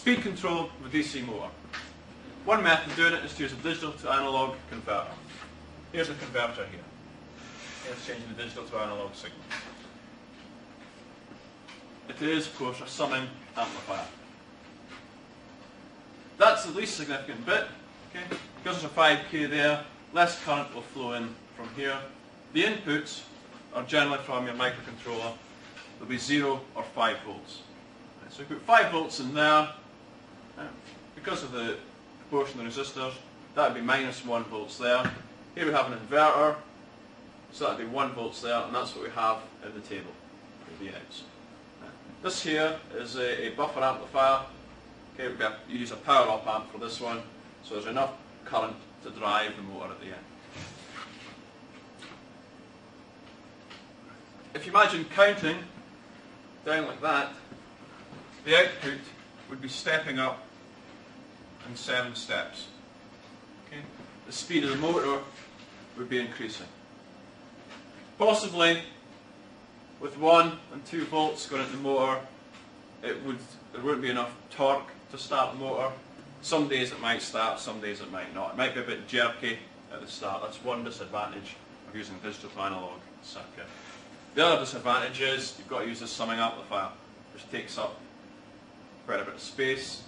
Speed control with DC motor. One method of doing it is to use a digital to analog converter. Here's a converter here. Here's changing the digital to analog signal. It is, of course, a summing amplifier. That's the least significant bit. Okay? Because there's a 5K there, less current will flow in from here. The inputs are generally from your microcontroller. There'll be 0 or 5 volts. So we put 5 volts in there. Because of the proportion of the resistors, that would be minus 1 volts there. Here we have an inverter, so that would be 1 volts there, and that's what we have in the table for the outs. This here is a buffer amplifier. Okay, we use a power op amp for this one, so there's enough current to drive the motor at the end. If you imagine counting down like that, the output would be stepping up in 7 steps. Okay? The speed of the motor would be increasing. Possibly, with 1 and 2 volts going into the motor, there wouldn't be enough torque to start the motor. Some days it might start, some days it might not. It might be a bit jerky at the start. That's one disadvantage of using digital to analog circuit. The other disadvantage is you've got to use this summing amplifier, which takes up quite a bit of space.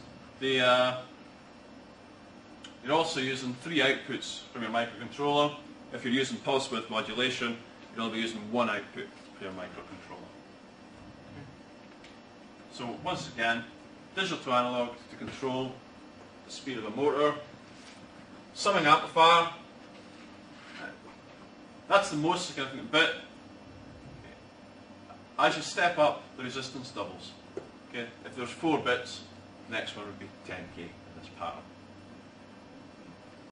You're also using 3 outputs from your microcontroller. If you're using pulse width modulation, you'll be using 1 output for your microcontroller. So once again, digital to analog to control the speed of a motor. Summing amplifier, that's the most significant bit. As you step up, the resistance doubles. Okay? If there's 4 bits, the next one would be 10K in this pattern.